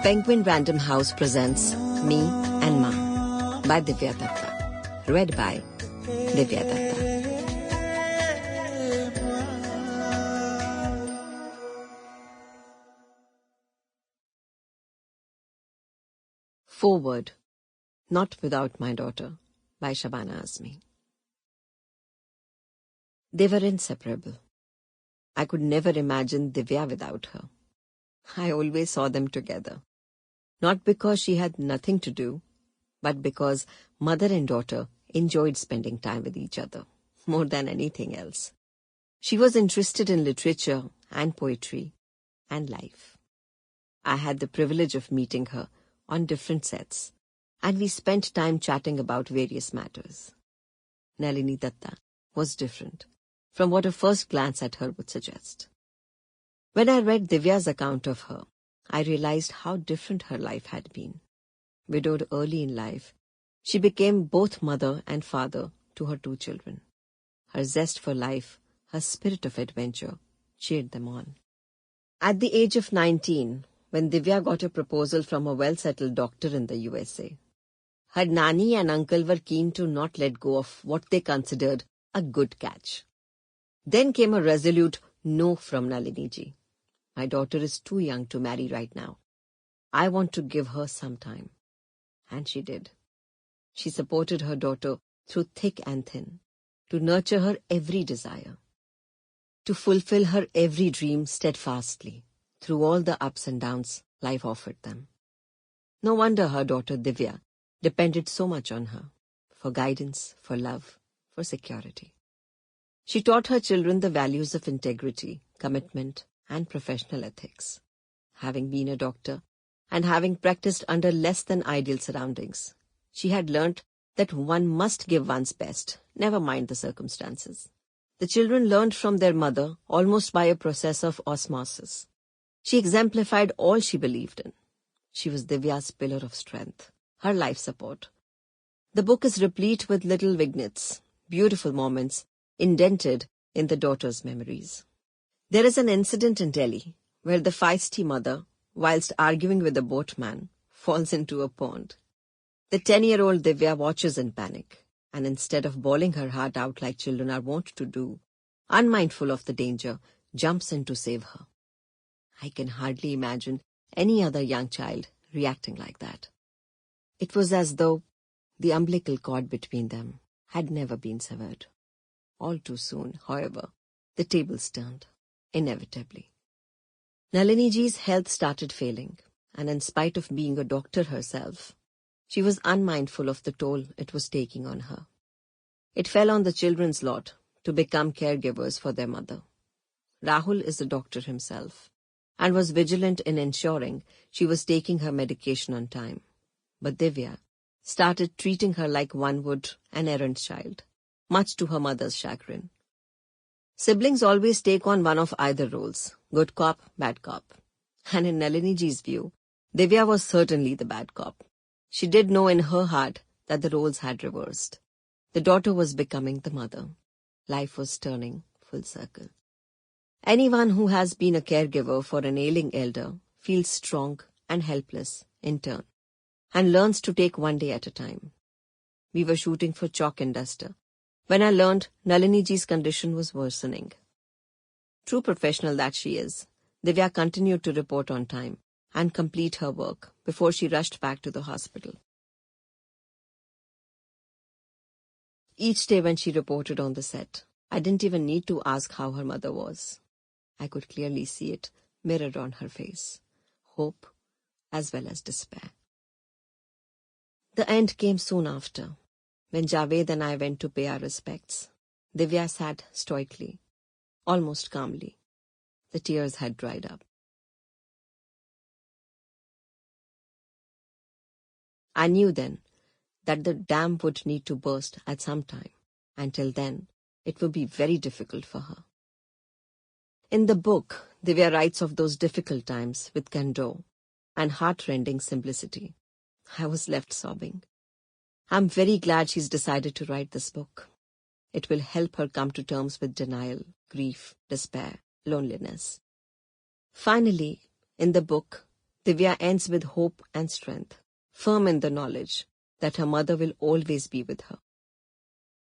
Penguin Random House presents Me and Ma by Divya Dutta. Read by Divya Dutta. Forward, Not Without My Daughter by Shabana Azmi. They were inseparable. I could never imagine Divya without her. I always saw them together. Not because she had nothing to do, but because mother and daughter enjoyed spending time with each other more than anything else. She was interested in literature and poetry and life. I had the privilege of meeting her on different sets, and we spent time chatting about various matters. Nalini Datta was different from what a first glance at her would suggest. When I read Divya's account of her, I realized how different her life had been. Widowed early in life, she became both mother and father to her two children. Her zest for life, her spirit of adventure, cheered them on. At the age of 19, when Divya got a proposal from a well-settled doctor in the USA, her nanny and uncle were keen to not let go of what they considered a good catch. Then came a resolute no from Nalini ji. My daughter is too young to marry right now. I want to give her some time. And she did. She supported her daughter through thick and thin, to nurture her every desire, to fulfill her every dream steadfastly, through all the ups and downs life offered them. No wonder her daughter Divya depended so much on her, for guidance, for love, for security. She taught her children the values of integrity, commitment, and professional ethics. Having been a doctor, and having practiced under less than ideal surroundings, she had learnt that one must give one's best, never mind the circumstances. The children learned from their mother almost by a process of osmosis. She exemplified all she believed in. She was Divya's pillar of strength, her life support. The book is replete with little vignettes, beautiful moments, indented in the daughter's memories. There is an incident in Delhi where the feisty mother, whilst arguing with the boatman, falls into a pond. The 10-year-old Divya watches in panic, and instead of bawling her heart out like children are wont to do, unmindful of the danger, jumps in to save her. I can hardly imagine any other young child reacting like that. It was as though the umbilical cord between them had never been severed. All too soon, however, the tables turned, inevitably. Nalini ji's health started failing, and in spite of being a doctor herself, she was unmindful of the toll it was taking on her. It fell on the children's lot to become caregivers for their mother. Rahul is a doctor himself, and was vigilant in ensuring she was taking her medication on time. But Divya started treating her like one would an errant child, much to her mother's chagrin. Siblings always take on one of either roles, good cop, bad cop. And in Nalini ji's view, Divya was certainly the bad cop. She did know in her heart that the roles had reversed. The daughter was becoming the mother. Life was turning full circle. Anyone who has been a caregiver for an ailing elder feels strong and helpless in turn, and learns to take one day at a time. We were shooting for Chalk and Duster when I learned Nalini ji's condition was worsening. True professional that she is, Divya continued to report on time and complete her work before she rushed back to the hospital. Each day when she reported on the set, I didn't even need to ask how her mother was. I could clearly see it mirrored on her face, hope as well as despair. The end came soon after. When Javed and I went to pay our respects, Divya sat stoically, almost calmly. The tears had dried up. I knew then that the dam would need to burst at some time. Until then, it would be very difficult for her. In the book, Divya writes of those difficult times with candour and heart-rending simplicity. I was left sobbing. I'm very glad she's decided to write this book. It will help her come to terms with denial, grief, despair, loneliness. Finally, in the book, Divya ends with hope and strength, firm in the knowledge that her mother will always be with her.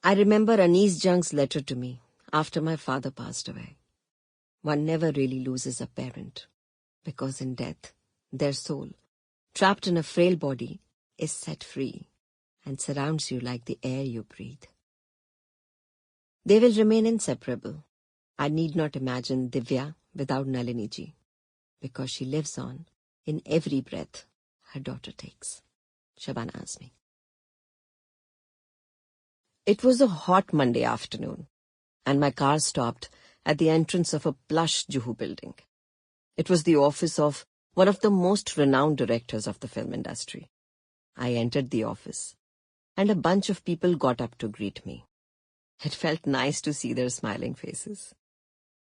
I remember Anis Jung's letter to me after my father passed away. One never really loses a parent, because in death, their soul, trapped in a frail body, is set free and surrounds you like the air you breathe. They will remain inseparable. I need not imagine Divya without Nalini ji, because she lives on in every breath her daughter takes. Shabana Azmi. It was a hot Monday afternoon, and my car stopped at the entrance of a plush Juhu building. It was the office of one of the most renowned directors of the film industry. I entered the office, and a bunch of people got up to greet me. It felt nice to see their smiling faces.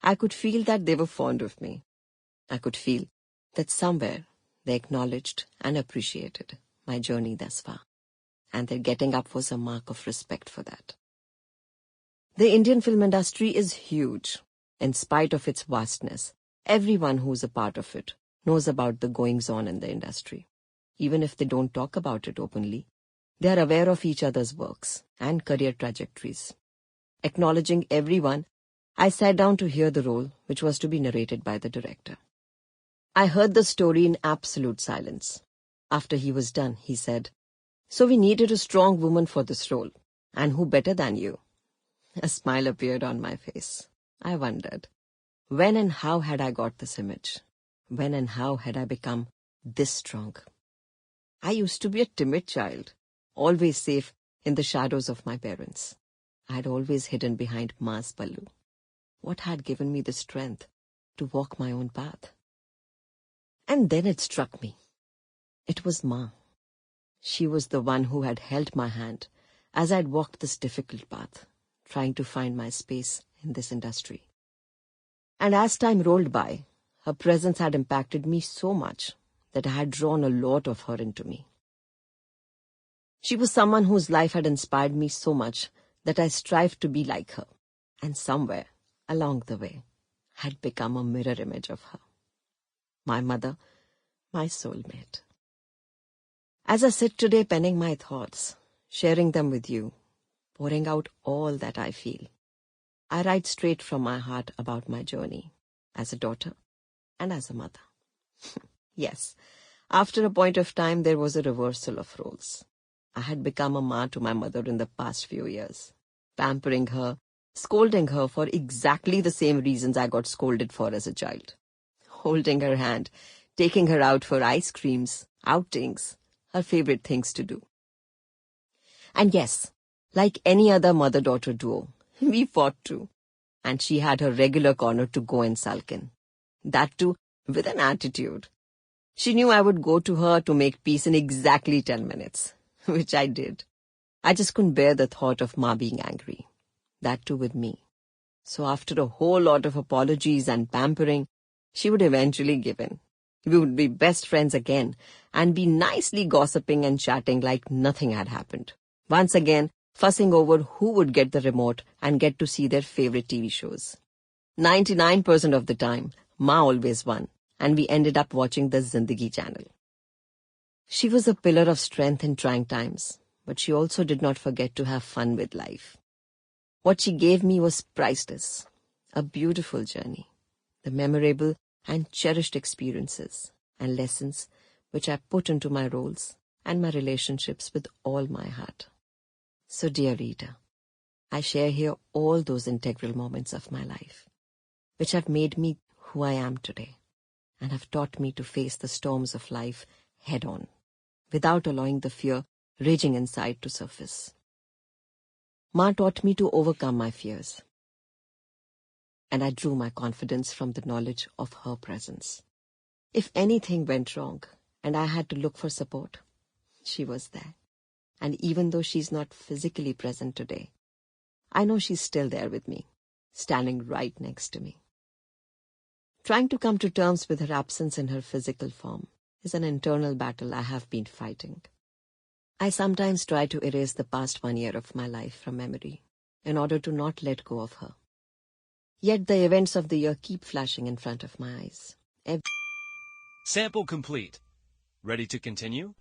I could feel that they were fond of me. I could feel that somewhere they acknowledged and appreciated my journey thus far, and their getting up was a mark of respect for that. The Indian film industry is huge. In spite of its vastness, everyone who's a part of it knows about the goings-on in the industry. Even if they don't talk about it openly, they are aware of each other's works and career trajectories. Acknowledging everyone, I sat down to hear the role, which was to be narrated by the director. I heard the story in absolute silence. After he was done, he said, "So we needed a strong woman for this role, and who better than you?" A smile appeared on my face. I wondered, when and how had I got this image? When and how had I become this strong? I used to be a timid child, always safe in the shadows of my parents. I had always hidden behind Ma's pallu. What had given me the strength to walk my own path? And then it struck me. It was Ma. She was the one who had held my hand as I had walked this difficult path, trying to find my space in this industry. And as time rolled by, her presence had impacted me so much that I had drawn a lot of her into me. She was someone whose life had inspired me so much that I strived to be like her, and somewhere along the way had become a mirror image of her. My mother, my soulmate. As I sit today penning my thoughts, sharing them with you, pouring out all that I feel, I write straight from my heart about my journey as a daughter and as a mother. Yes, after a point of time there was a reversal of roles. I had become a ma to my mother in the past few years, pampering her, scolding her for exactly the same reasons I got scolded for as a child. Holding her hand, taking her out for ice creams, outings, her favorite things to do. And yes, like any other mother-daughter duo, we fought too. And she had her regular corner to go and sulk in. That too, with an attitude. She knew I would go to her to make peace in exactly 10 minutes, which I did. I just couldn't bear the thought of Ma being angry. That too with me. So after a whole lot of apologies and pampering, she would eventually give in. We would be best friends again and be nicely gossiping and chatting like nothing had happened. Once again, fussing over who would get the remote and get to see their favorite TV shows. 99% of the time, Ma always won, and we ended up watching the Zindagi channel. She was a pillar of strength in trying times, but she also did not forget to have fun with life. What she gave me was priceless, a beautiful journey, the memorable and cherished experiences and lessons which I put into my roles and my relationships with all my heart. So, dear reader, I share here all those integral moments of my life, which have made me who I am today, and have taught me to face the storms of life head-on, without allowing the fear raging inside to surface. Ma taught me to overcome my fears, and I drew my confidence from the knowledge of her presence. If anything went wrong, and I had to look for support, she was there. And even though she's not physically present today, I know she's still there with me, standing right next to me. Trying to come to terms with her absence in her physical form is an internal battle I have been fighting. I sometimes try to erase the past 1 year of my life from memory in order to not let go of her. Yet the events of the year keep flashing in front of my eyes. Sample complete. Ready to continue?